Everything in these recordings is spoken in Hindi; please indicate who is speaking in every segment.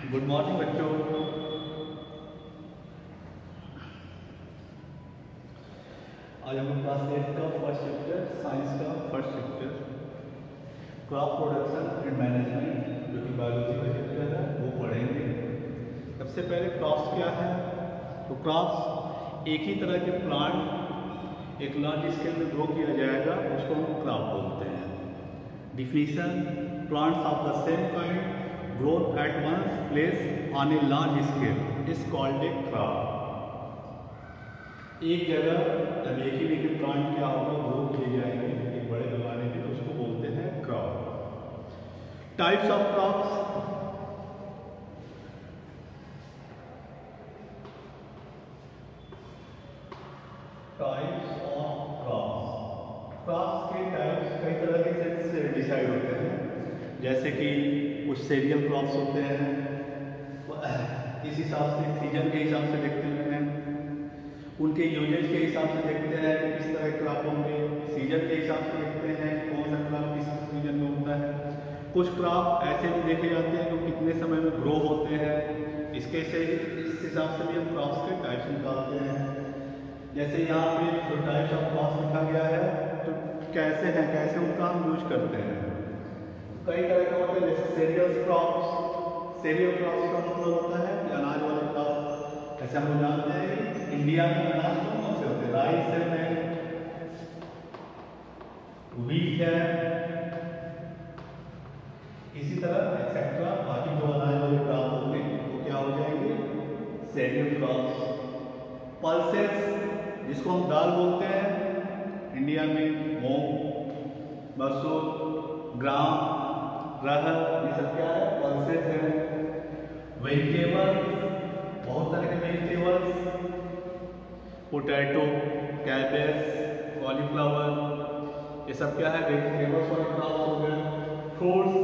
Speaker 1: गुड मॉर्निंग बच्चों। आज हम क्लास 8 का फर्स्ट चैप्टर साइंस का first chapter crop production and management जो कि बायोलॉजी का चैप्टर है वो पढ़ेंगे। सबसे पहले क्रॉप्स क्या है? तो क्रॉप्स एक ही तरह के प्लांट एक लार्ज स्केल में ग्रो किया जाएगा, उसको हम क्रॉप बोलते हैं। Definition: plants of the same kind growth at one place on a large scale is called a crop। एक जगह जब एक ही लेकिन प्लांट क्या होगा ग्रो किए जाएंगे एक बड़े पैमाने पे, तो उसको बोलते हैं crop. Types of crops: types of crops. Crops के टाइप्स कई तरह के से डिसाइड होते हैं, जैसे कि कुछ सीरियल क्रॉप्स होते हैं, इस हिसाब से सीजन के हिसाब से देखते हैं, उनके यूजेज के हिसाब से देखते हैं कि किस तरह क्रॉप होंगे, सीजन के हिसाब से देखते हैं कौन सा क्रॉप किस सीजन में होता है। कुछ क्रॉप ऐसे भी देखे जाते हैं जो कितने समय में ग्रो होते हैं, इस हिसाब से भी हम क्रॉप्स के टाइप्स निकालते हैं। जैसे यहाँ पे जो टाइप्स ऑफ क्रॉप्स लिखा गया है तो कैसे हैं, कैसे उनका हम यूज करते हैं। कई तरह के होते हैं, जैसे सीरियल क्रॉप्स। सीरियल क्रॉप्स का मतलब होता है कि अनाज वाले क्रॉप। ऐसे हम लोग जानते हैं कि इंडिया में अनाज कौन से होते हैं? राइस है, व्हीट है, इसी तरह एक्सेट्रा बाकी जो अनाज वाले क्रॉप होते हैं वो क्या हो जाएंगे? Cereal crops. पल्सेस जिसको हम दाल बोलते हैं इंडिया में, मूंग, मसूर, ग्राम, रहर, ये सब क्या है? पल्सेस है। वेजिटेबल्स, बहुत तरह के वेजिटेबल्स, पोटैटो, कैबेज, कॉलीफ्लावर, ये सब क्या है? वेजिटेबल्स वाले क्रॉप हो गए। फ्रूट्स,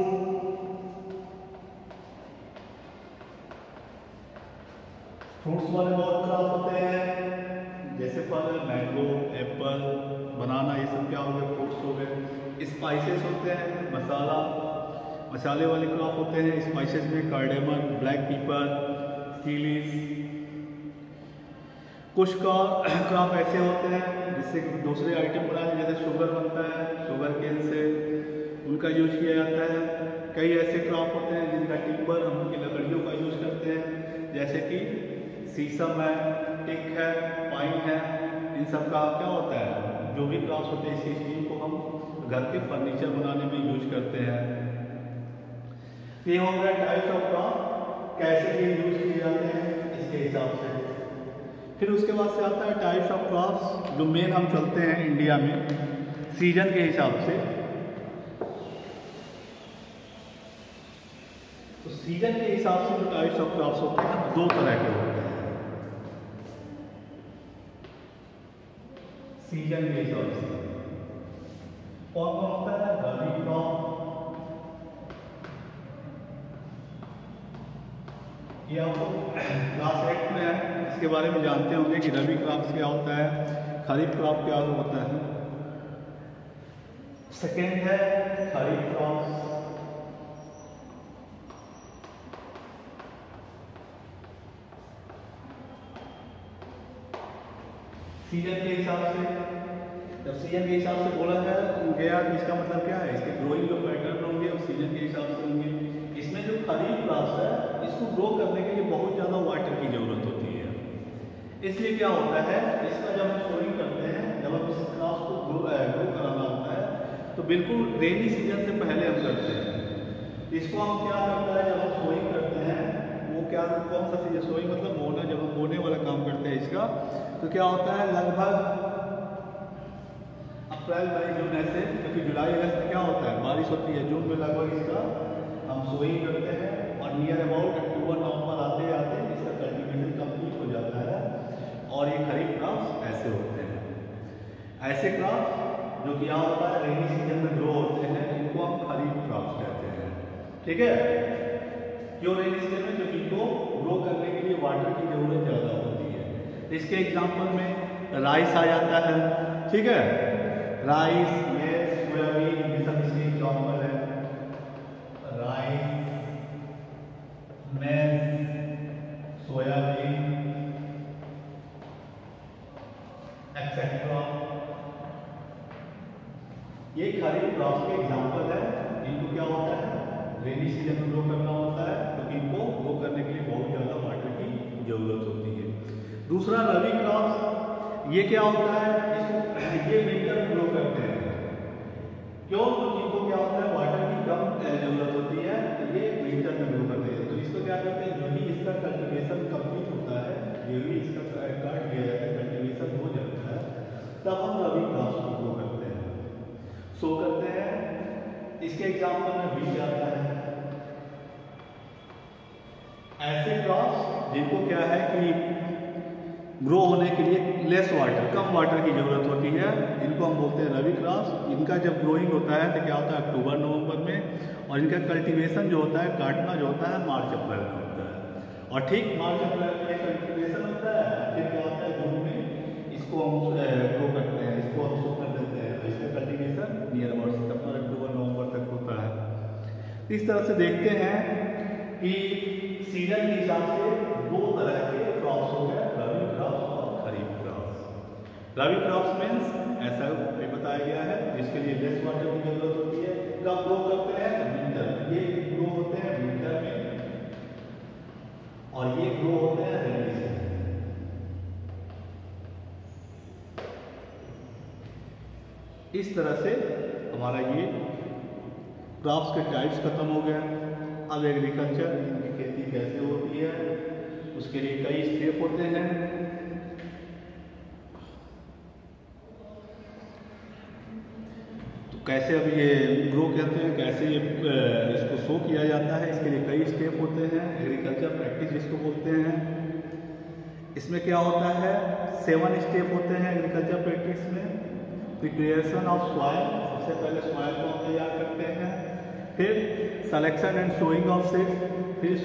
Speaker 1: फ्रूट्स वाले बहुत क्रॉप होते हैं, जैसे फल, मैंगो, एप्पल, बनाना, ये सब क्या हो गए? फ्रूट्स हो गए। स्पाइसेस होते हैं, मसाले वाले क्रॉप होते हैं। स्पाइसेस में कार्डेमन, ब्लैक पेपर, चिलीज। कुछ क्रॉप ऐसे होते हैं जिससे दूसरे आइटम बनाए, जैसे शुगर बनता है, शुगर केन से उनका यूज किया जाता है। कई ऐसे क्रॉप होते हैं जिनका टिम्बर, हम उनकी लकड़ियों का यूज करते हैं, जैसे कि शीशम है, टिक है, पाइन है। इन सब का क्या होता है? जो भी क्रॉप्स होते हैं इसी चीज को हम घर के फर्नीचर बनाने में यूज करते हैं। ये हो गया टाइप्स ऑफ क्रॉप, कैसे ये यूज किए जाते हैं इसके हिसाब से। फिर उसके बाद से आता है टाइप्स ऑफ क्रॉप्स जो मेन हम चलते हैं इंडिया में सीजन के हिसाब से। तो सीजन के हिसाब से जो टाइप्स ऑफ क्रॉप्स होते हैं दो तरह के होते हैं। सीजन के हिसाब से कौन कौन होता है? रबी क्रॉप, ये आपको क्लास 8 में है, इसके बारे में जानते होंगे कि रबी क्रॉप्स क्या होता है, खरीफ क्रॉप क्या होता है। सेकेंड है खरीफ क्रॉप्स। सीजन के हिसाब से, जब सीजन के हिसाब से बोला गया तो इसका मतलब क्या है? इसके ग्रोइंग जो पैटर्न होंगे वो सीजन के हिसाब से होंगे। इसमें जो खरीफ क्रॉप्स है इसको ग्रो करने के लिए बहुत ज़्यादा वाटर की जरूरत होती है, इसलिए क्या होता है इसका जब हम सोइंग करते हैं, जब हम इस क्रॉप्स को ग्रो कराना होता है तो बिल्कुल रेनी सीजन से पहले हम करते हैं। इसको हम क्या करता है, जब हम सोइंग करते हैं वो क्या, कौन सा सीजन? सोइंग मतलब बोना, जब हम बोने वाला काम करते हैं इसका, तो क्या होता है लगभग अप्रैल मई जून ऐसे, क्योंकि जुलाई अगस्त में क्या होता है? बारिश होती है। जून में लगभग इसका हम सोइंग करते हैं और नियर अबाउट अक्टूबर नवंबर आते आते इसका कल्टीवेशन कंप्लीट हो जाता है। और ये खरीफ क्रॉप्स ऐसे होते हैं। ऐसे क्रॉप्स जो कि यहाँ होता है रेनी सीजन में ग्रो होते हैं, इनको हम खरीफ क्रॉप्स कहते हैं। ठीक है? क्यों रेनी सीजन में? क्योंकि इनको ग्रो करने के लिए वाटर की जरूरत ज़्यादा होती है। इसके एग्जाम्पल में राइस आ जाता है। ठीक है? राइस, मेज, सोयाबीन, ये सब इसके एग्जाम्पल है। राइस, मेज, रेनी सीजन में ग्रो करना होता है, क्योंकि इनको ग्रो करने के लिए बहुत ज़्यादा वाटर की ज़रूरत होती है। दूसरा रबी क्रॉप्स, ये क्या होता है, ये विंटर में ग्रो करते हैं। क्यों? क्योंकि इनको क्या होता है, वाटर की कम ज़रूरत होती है, ये विंटर में ग्रो करते हैं। तो इसको क्या करते हैं, जो भी इसका कल्टिवेशन कंप्लीट होता है, जो भी इसका काट दिया जाता है, कल्टिवेशन हो जाता है, तब हम रबी क्रॉप्स को ग्रो करते हैं, शो करते हैं। इसके एग्जाम्पल में बीज आता है। ऐसे क्रॉप्स जिनको क्या है कि ग्रो होने के लिए लेस वाटर, कम वाटर की जरूरत होती है, इनको हम बोलते हैं रबी क्रॉप्स। इनका जब ग्रोइंग होता है तो क्या होता है, अक्टूबर नवंबर में, और इनका कल्टीवेशन जो होता है, काटना जो होता है, मार्च अप्रैल में होता है। और ठीक मार्च अप्रैल में कल्टीवेशन होता है, फिर क्या होता है, जून में इसको हम ग्रो करते हैं, इसको हम शो कर देते हैं। इसका कल्टीवेशन नियर अबाउट सितंबर अक्टूबर नवंबर तक होता है। इस तरह से देखते हैं कि सीजन के हिसाब से दो तरह के क्रॉप्स हो गए, रबी क्रॉप्स और खरीफ क्रॉप्स। रबी क्रॉप्स मीन्स ऐसा बताया गया है जिसके लिए लेस वाटर की जरूरत होती है। कब ग्रो करते हैं, विंटर में। ये ग्रो होते हैं विंटर में, और ये ग्रो होते हैं रेनी सीजन में। इस तरह से हमारा ये क्रॉप्स के टाइप्स खत्म हो गया। अब एग्रीकल्चर, इनकी खेती कैसे होती है, उसके लिए कई स्टेप होते हैं। तो कैसे अब ये ग्रो करते हैं, कैसे इसको शो किया जाता है, इसके लिए कई स्टेप होते हैं। एग्रीकल्चर प्रैक्टिस जिसको बोलते हैं, इसमें क्या होता है, 7 स्टेप होते हैं एग्रीकल्चर प्रैक्टिस में। प्रिपरेशन ऑफ सॉइल, सबसे पहले सॉइल को हम तैयार करते हैं। फिर selection and sowing of seed, फिर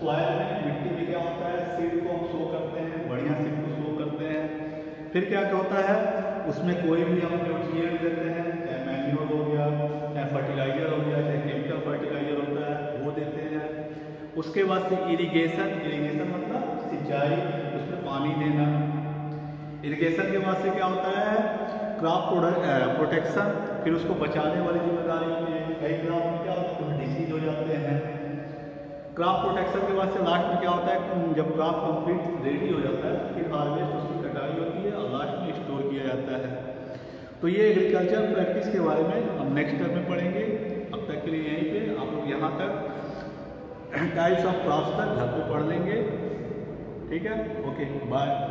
Speaker 1: सॉइल में, मिट्टी में क्या होता है, सीड को हम शो करते हैं, बढ़िया सीड को शो करते हैं। फिर क्या होता है, उसमें कोई भी हम न्यूट्रिएंट देते हैं, चाहे मैन्योर हो गया, चाहे फर्टिलाइजर हो गया, चाहे केमिकल फर्टिलाइजर होता है, वो देते हैं। उसके बाद से इरिगेशन, इरिगेशन मतलब सिंचाई, उसमें पानी देना। इरिगेशन के बाद से क्या होता है, क्रॉप प्रोटेक्शन, फिर उसको बचाने वाली जिम्मेदारी होती है। कई क्रॉप में क्या होता है, कुछ डिसीज हो जाते हैं। क्रॉप प्रोटेक्शन के बाद से लास्ट में क्या होता है, जब क्रॉप कंप्लीट रेडी हो जाता है, फिर हार्वेस्ट, उसकी कटाई होती है, और लास्ट में स्टोर किया जाता है। तो ये एग्रीकल्चर प्रैक्टिस के बारे में हम नेक्स्ट टर्म में पढ़ेंगे। अब तक के लिए यहीं पे आप लोग यहाँ तक टाइप्स ऑफ क्रॉप्स तक घर पे पढ़ लेंगे। ठीक है, ओके, बाय।